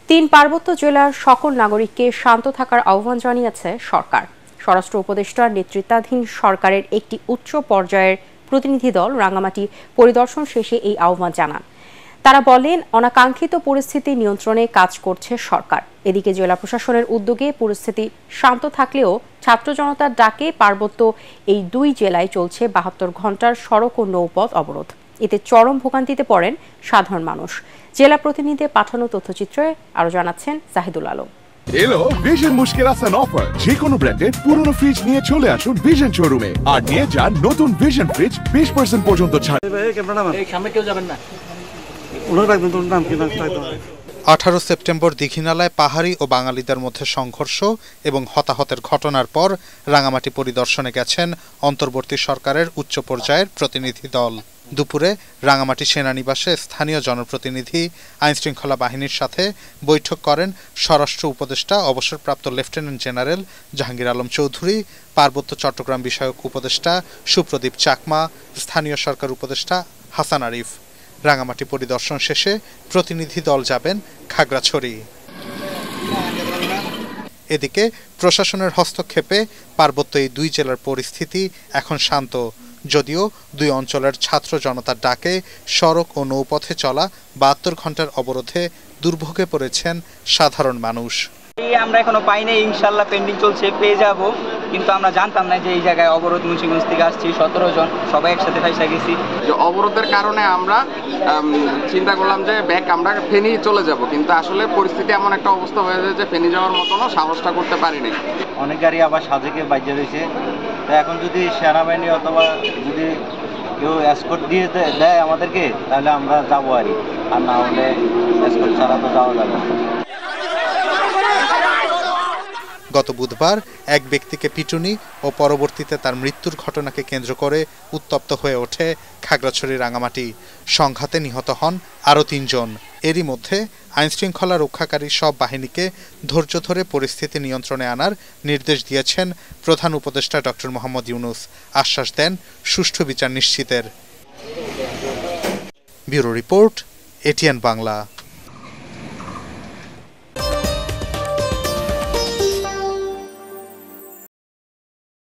তিন পার্বত্য জেলার সকল নাগরিককে শান্ত থাকার আহ্বান জানিয়েছে সরকার। স্বরাষ্ট্র উপদেষ্টার নেতৃত্বাধীন সরকারের একটি উচ্চ পর্যায়ের প্রতিনিধি দল রাঙ্গামাটি পরিদর্শন শেষে এই আহ্বান জানান। তারা বলেন, অনাকাঙ্ক্ষিত পরিস্থিতি নিয়ন্ত্রণে কাজ করছে সরকার। এদিকে জেলা প্রশাসনের উদ্যোগে পরিস্থিতি শান্ত থাকলেও ছাত্র জনতার ডাকে পার্বত্য এই দুই জেলায় চলছে ৭২ ঘণ্টার সড়ক ও নৌপথ অবরোধ। এতে চরম ভোগান্তিতে পড়েন সাধারণ মানুষ। জেলা প্রতিনিধি পাঠানো তথ্যচিত্রে আরো জানাচ্ছেন জাহিদুল আলম। এলো ভিশন মুশকিল আসান অফার। যে কোনো ব্র্যান্ডের পুরনো ফ্রিজ নিয়ে চলে আসুন ভিশন শোরুমে আর নিয়ে যান নতুন ভিশন ফ্রিজ 20% পর্যন্ত ছাড়। 18 সেপ্টেম্বর দীঘিনালায় পাহাড়ি ও বাঙালিদের মধ্যে সংঘর্ষ এবং হতাহতের ঘটনার পর রাঙামাটি পরিদর্শনে গেছেন অন্তর্বর্তী সরকারের উচ্চ পর্যায়ের প্রতিনিধি দল। দুপুরে রাঙামাটি সেনানিবাসে স্থানীয় জনপ্রতিনিধি, আইনশৃঙ্খলা বাহিনীর সাথে বৈঠক করেন স্বরাষ্ট্র উপদেষ্টা অবসরপ্রাপ্ত লেফটেন্যান্ট জেনারেল জাহাঙ্গীর আলম চৌধুরী, পার্বত্য চট্টগ্রাম বিষয়ক উপদেষ্টা সুপ্রদীপ চাকমা, স্থানীয় সরকার উপদেষ্টা হাসান আরিফ। রাঙামাটি পরিদর্শন শেষে প্রতিনিধি দল যাবেন খাগড়াছড়ি। এদিকে প্রশাসনের হস্তক্ষেপে পার্বত্য এই দুই জেলার পরিস্থিতি এখন শান্ত, যদিও দুই অঞ্চলের ছাত্র জনতার ডাকে সড়ক ও নৌপথে চলা ৭২ ঘণ্টার অবরোধে দুর্ভোগে পড়েছেন সাধারণ মানুষ। আমরা এখনো পাই নাই, ইনশাল্লাহ পেন্ডিং চলছে, পেয়ে যাব। কিন্তু আমরা জানতাম না যে এই জায়গায় অবরোধ। মুন্সিগঞ্জ থেকে আসছি 17 জন, সবাই একসাথে ফাইসা গেছি। অবরোধের কারণে আমরা চিন্তা করলাম যে আমরা ফেনী চলে যাব, কিন্তু আসলে পরিস্থিতি এমন একটা অবস্থা হয়ে যায় যে ফেনী যাওয়ার মতনও সাহসটা করতে পারিনি। অনেক গাড়ি আবার সাজেকে বাইজে রয়েছে। তো এখন যদি সেনাবাহিনী অথবা যদি কেউ এসকর্ট দিয়ে দেয় আমাদেরকে, তাহলে আমরা যাবো আর না হলে এসকর্ট ছাড়া তো যাওয়া যাবে না। গত বুধবার এক ব্যক্তিকে পিটুনি ও পরবর্তীতে তার মৃত্যুর ঘটনাকে কেন্দ্র করে উত্তপ্ত হয়ে ওঠে খাগড়াছড়ি রাঙামাটি। সংঘাতে নিহত হন আরও ৩ জন। এরই মধ্যে আইনশৃঙ্খলা রক্ষাকারী সব বাহিনীকে ধৈর্য ধরে পরিস্থিতি নিয়ন্ত্রণে আনার নির্দেশ দিয়েছেন প্রধান উপদেষ্টা ডক্টর মোহাম্মদ ইউনূস। আশ্বাস দেন সুষ্ঠু বিচার নিশ্চিতের। Bureau report, ATN Bangla.